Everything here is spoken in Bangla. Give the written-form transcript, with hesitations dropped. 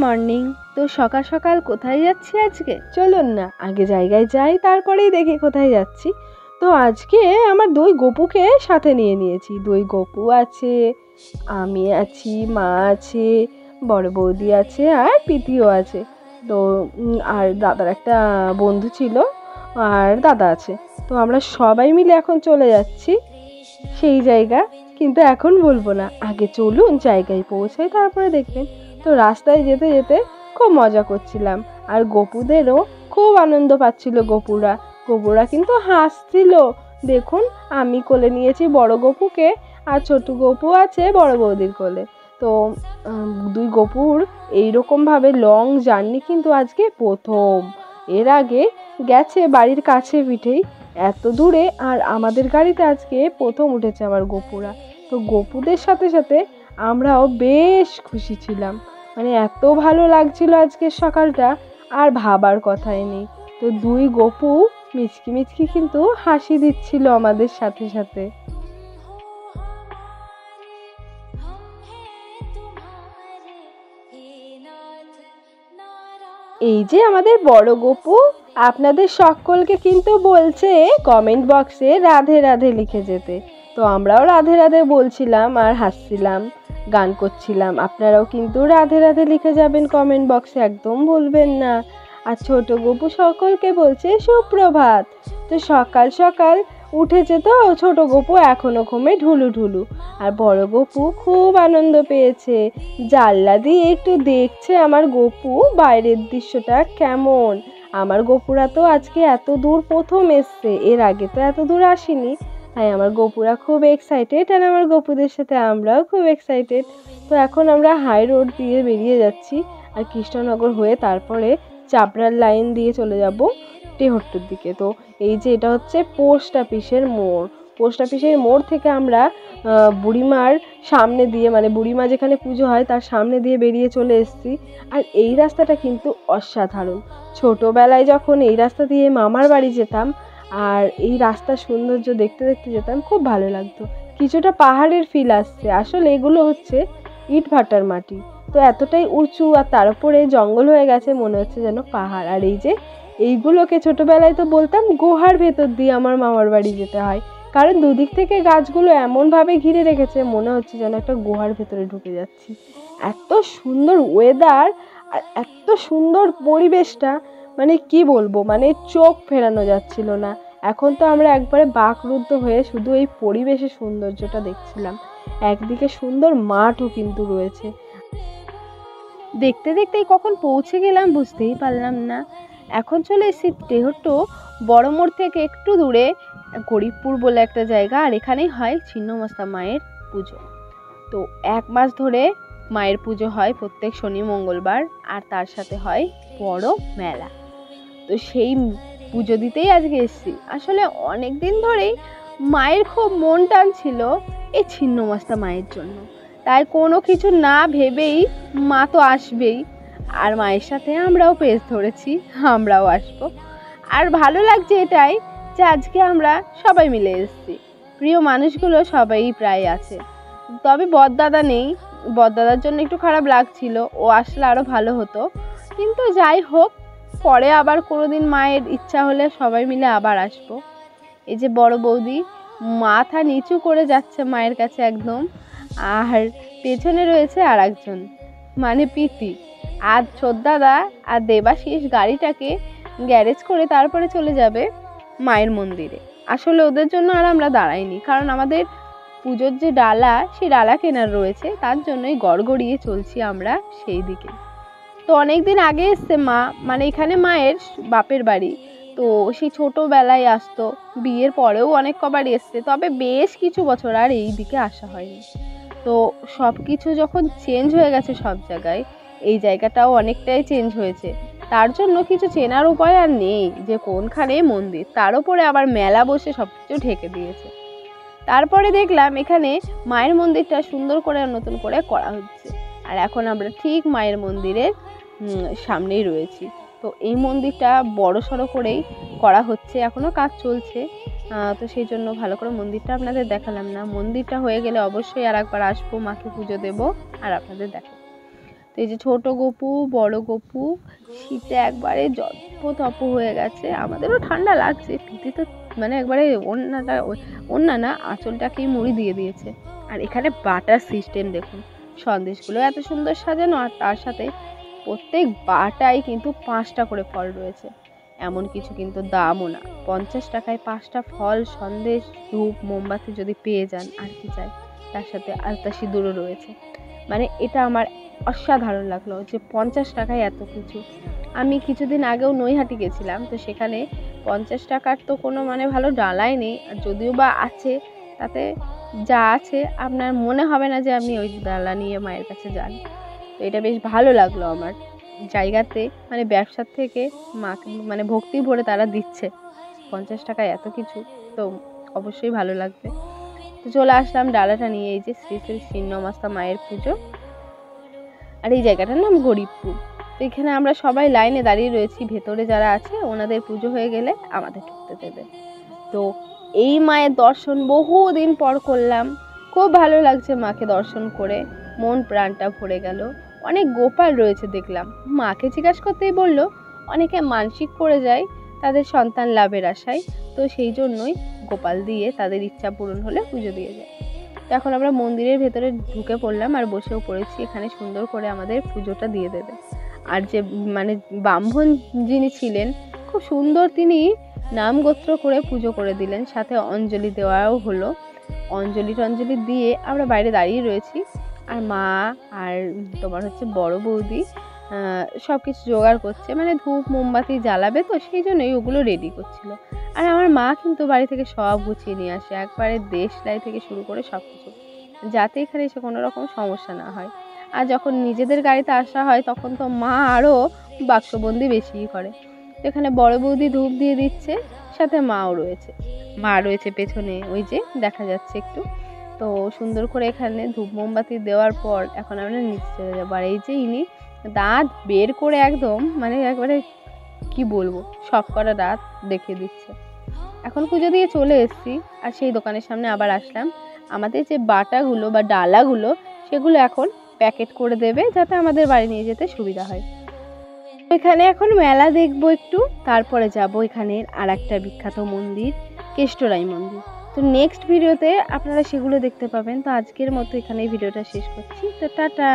মর্নিং। তো সকাল সকাল কোথায় যাচ্ছি আজকে? চলুন না আগে জায়গায় যাই, তারপরেই দেখি কোথায় যাচ্ছি। তো আজকে আমার দুই গপুকে সাথে নিয়ে নিয়েছি। দুই গপু আছে, আমি আছি, মা আছে, বড় বৌদি আছে আর পিতিও আছে। তো আর দাদার একটা বন্ধু ছিল আর দাদা আছে। তো আমরা সবাই মিলে এখন চলে যাচ্ছি সেই জায়গা, কিন্তু এখন বলবো না, আগে চলুন জায়গায় পৌঁছাই তারপরে দেখবেন। তো রাস্তায় যেতে যেতে খুব মজা করছিলাম আর গপুদেরও খুব আনন্দ পাচ্ছিল। গপুরা কিন্তু হাসছিল। দেখুন, আমি কোলে নিয়েছি বড় গপুকে আর ছোট গপু আছে বড় বৌদির কোলে। তো দুই গপুর এইরকমভাবে লং জার্নি কিন্তু আজকে প্রথম। এর আগে গেছে বাড়ির কাছে পিঠেই এত দূরে, আর আমাদের গাড়িতে আজকে প্রথম উঠেছে আমার গপুরা। তো গপুদের সাথে সাথে আমরাও বেশ খুশি ছিলাম, মানে এত ভালো লাগছিল আজকের সকালটা আর ভাবার কথাই নেই। তো দুই গপু মিচকি মিচকি কিন্তু হাসি দিচ্ছিল আমাদের সাথে সাথে। এই যে আমাদের বড় গপু আপনাদের সকলকে কিন্তু বলছে কমেন্ট বক্সে রাধে রাধে লিখে যেতে। তো আমরাও রাধে রাধে বলছিলাম আর হাসছিলাম, গান করছিলাম। আপনারাও কিন্তু রাধে রাধে লিখে যাবেন কমেন্ট বক্সে, একদম ভুলবেন না। আর ছোট গপু সকলকে বলছে সুপ্রভাত। তো সকাল সকাল উঠেছে, তো ছোট গপু এখনো ঘুমে ঢুলু। আর বড় গপু খুব আনন্দ পেয়েছে, জানলা দিয়ে একটু দেখছে আমার গপু বাইরের দৃশ্যটা কেমন। আমার গপুরা তো আজকে এত দূর প্রথম এসছে, এর আগে তো এত দূর আসেনি। তাই আমার গপুরা খুব এক্সাইটেড আর আমার গপুদের সাথে আমরাও খুব এক্সাইটেড। তো এখন আমরা হাই রোড দিয়ে বেরিয়ে যাচ্ছি আর কৃষ্ণনগর হয়ে তারপরে চাপড়ার লাইন দিয়ে চলে যাব টেহট্টুর দিকে। তো এই যে এটা হচ্ছে পোস্ট অফিসের মোড়। পোস্ট অফিসের মোড় থেকে আমরা বুড়িমার সামনে দিয়ে, মানে বুড়িমা যেখানে পুজো হয় তার সামনে দিয়ে বেরিয়ে চলে এসেছি। আর এই রাস্তাটা কিন্তু অসাধারণ। ছোটোবেলায় যখন এই রাস্তা দিয়ে মামার বাড়ি যেতাম আর এই রাস্তার সৌন্দর্য দেখতে দেখতে যেতাম, খুব ভালো লাগতো। কিছুটা পাহাড়ের ফিল আসছে, আসলে এগুলো হচ্ছে ইট ভাটার মাটি। তো এতটাই উঁচু আর তার উপরে জঙ্গল হয়ে গেছে, মনে হচ্ছে যেন পাহাড়। আর এই যে এইগুলোকে ছোটোবেলায় তো বলতাম গুহার ভেতর দিয়ে আমার মামার বাড়ি যেতে হয়, কারণ দুদিক থেকে গাছগুলো এমনভাবে ঘিরে রেখেছে মনে হচ্ছে যেন একটা গুহার ভেতরে ঢুকে যাচ্ছি। এত সুন্দর ওয়েদার আর এত সুন্দর পরিবেশটা, মানে কি বলবো, মানে চোখ ফেরানো যাচ্ছিল না। এখন তো আমরা একবারে বাকরুদ্ধ হয়ে শুধু এই পরিবেশের সৌন্দর্যটা দেখছিলাম। একদিকে সুন্দর মাঠও কিন্তু রয়েছে। দেখতে দেখতেই কখন পৌঁছে গেলাম বুঝতেই পারলাম না। এখন চলে এসেছি টেহট্টু বড় মোড় থেকে একটু দূরে গরিবপুর বলে একটা জায়গা, আর এখানেই হয় ছিন্নমস্তা মায়ের পুজো। তো 1 মাস ধরে মায়ের পুজো হয় প্রত্যেক শনি মঙ্গলবার, আর তার সাথে হয় বড় মেলা। তো সেই পুজো দিতেই আজকে এসেছি। আসলে অনেক দিন ধরেই মায়ের খুব মন টান ছিল এই ছিন্নমস্তা মায়ের জন্য, তাই কোনো কিছু না ভেবেই মা তো আসবেই, আর মায়ের সাথে আমরাও পেজ ধরেছি, আমরাও আসবো। আর ভালো লাগছে এটাই যে আজকে আমরা সবাই মিলে এসেছি। প্রিয় মানুষগুলো সবাই প্রায় আছে, তবে বড়দাদা নেই। বড়দাদার জন্য একটু খারাপ লাগছিল, ও আসলে আরও ভালো হতো। কিন্তু যাই হোক, পরে আবার কোনোদিন মায়ের ইচ্ছা হলে সবাই মিলে আবার আসবো। এই যে বড় বৌদি মাথা নিচু করে যাচ্ছে মায়ের কাছে একদম, আর পেছনে রয়েছে আর একজন, মানে পিতি আর ছোটদাদা আর দেবাশিস গাড়িটাকে গ্যারেজ করে তারপরে চলে যাবে মায়ের মন্দিরে। আসলে ওদের জন্য আর আমরা দাঁড়াইনি, কারণ আমাদের পুজোর যে ডালা, সেই ডালা কেনার রয়েছে, তার জন্যই গড়গড়িয়ে চলছি আমরা সেই দিকে। তো অনেক দিন আগে এসছে মা, মানে এখানে মায়ের বাপের বাড়ি। তো সেই ছোটোবেলায় আসতো, বিয়ের পরেও অনেক কবার এসছে, তবে বেশ কিছু বছর আর এই দিকে আসা হয়নি। তো সব কিছু যখন চেঞ্জ হয়ে গেছে সব জায়গায়, এই জায়গাটাও অনেকটাই চেঞ্জ হয়েছে। তার জন্য কিছু চেনার উপায় আর নেই যে কোনখানে মন্দির, তার উপরে আবার মেলা বসে সব কিছু ঢেকে দিয়েছে। তারপরে দেখলাম এখানে মায়ের মন্দিরটা সুন্দর করে নতুন করে করা হচ্ছে, আর এখন আমরা ঠিক মায়ের মন্দিরের সামনেই রয়েছি। তো এই মন্দিরটা বড় সড়ো করেই করা হচ্ছে, এখনও কাজ চলছে। তো সেই জন্য ভালো করে মন্দিরটা আপনাদের দেখালাম না। মন্দিরটা হয়ে গেলে অবশ্যই আর একবার আসবো, মাকে পুজো দেবো আর আপনাদের দেখাবো। তো এই যে ছোট গপু বড় গপু শীতে একবারে জপ হয়ে গেছে। আমাদেরও ঠান্ডা লাগছে, পিঠে তো মানে একবারে ওন্না না আঁচলটাকেই মুড়ি দিয়ে দিয়েছে। আর এখানে বাটার সিস্টেম দেখুন, সন্দেশগুলো এত সুন্দর সাজানো, আর তার সাথে প্রত্যেক বাটায় কিন্তু 5টা করে ফল রয়েছে। এমন কিছু কিন্তু দামও না, 50 টাকায় 5টা ফল, সন্দেশ, ধূপ, মোমবাতি যদি পেয়ে যান আর কি চাই। তার সাথে আলতা সিঁদুরও রয়েছে। মানে এটা আমার অসাধারণ লাগলো যে 50 টাকায় এত কিছু। আমি কিছুদিন আগেও নৈহাটি গেছিলাম, তো সেখানে 50 টাকার তো কোনো মানে ভালো ডালাই নেই, আর যদিও বা আছে তাতে যা আছে আপনার মনে হবে না যে আপনি ওই ডালা নিয়ে মায়ের কাছে যান। তো এটা বেশ ভালো লাগলো আমার জায়গাতে, মানে ব্যবসার থেকে মাকে মানে ভক্তি ভরে তারা দিচ্ছে 50 টাকায় এত কিছু, তো অবশ্যই ভালো লাগবে। তো চলে আসলাম ডালাটা নিয়ে, এই যে শ্রী শ্রী ছিন্নমস্তা মায়ের পুজো। আর এই জায়গাটার নাম গরিবপুর। তো এখানে আমরা সবাই লাইনে দাঁড়িয়ে রয়েছি, ভেতরে যারা আছে ওনাদের পুজো হয়ে গেলে আমাদের ঢুকতে দেবে। তো এই মায়ের দর্শন বহুদিন পর করলাম, খুব ভালো লাগছে মাকে দর্শন করে, মন প্রাণটা ভরে গেল। অনেক গোপাল রয়েছে দেখলাম, মাকে জিজ্ঞাসা করতেই বললো অনেকে মানসিক করে যায় তাদের সন্তান লাভের আশায়, তো সেই জন্যই গোপাল দিয়ে তাদের ইচ্ছা পূরণ হলে পুজো দিয়ে যায়। তো এখন আমরা মন্দিরের ভেতরে ঢুকে পড়লাম আর বসেও পড়েছি, এখানে সুন্দর করে আমাদের পুজোটা দিয়ে দেবে। আর যে মানে ব্রাহ্মণ যিনি ছিলেন খুব সুন্দর, তিনি নাম গোত্র করে পুজো করে দিলেন, সাথে অঞ্জলি দেওয়াও হলো। অঞ্জলি টঞ্জলি দিয়ে আমরা বাইরে দাঁড়িয়ে রয়েছি, আর মা আর তোমার হচ্ছে বড় বৌদি সব কিছু জোগাড় করছে, মানে ধূপ মোমবাতি জ্বালাবে তো সেই জন্যই ওগুলো রেডি করছিল। আর আমার মা কিন্তু বাড়ি থেকে সব গুছিয়ে নিয়ে আসে, একবারে দেশলাই থেকে শুরু করে সব কিছু, যাতে এখানে এসে কোনো রকম সমস্যা না হয়। আর যখন নিজেদের গাড়িতে আসা হয় তখন তো মা আরও বাক্সবন্দি বেশিই করে। তো এখানে বড় বৌদি ধূপ দিয়ে দিচ্ছে, সাথে মাও রয়েছে, মা রয়েছে পেছনে, ওই যে দেখা যাচ্ছে একটু। তো সুন্দর করে এখানে ধূপ মোমবাতি দেওয়ার পর এখন আমরা নিচে চলে যাবো। আর এই যে ইনি দাঁত বের করে একদম মানে একবারে কি বলবো, সব কটা দাঁত দেখিয়ে দিচ্ছে। এখন পুজো দিয়ে চলে এসেছি, আর সেই দোকানের সামনে আবার আসলাম। আমাদের যে বাটাগুলো বা ডালাগুলো সেগুলো এখন প্যাকেট করে দেবে, যাতে আমাদের বাড়ি নিয়ে যেতে সুবিধা হয়। এখানে এখন মেলা দেখবো একটু, তারপরে যাব এখানের আর একটা বিখ্যাত মন্দির, কেষ্টরাই মন্দির। তো নেক্সট ভিডিওতে আপনারা সেগুলো দেখতে পাবেন। তো আজকের মতো এখানে ভিডিওটা শেষ করছি, তো টাটা।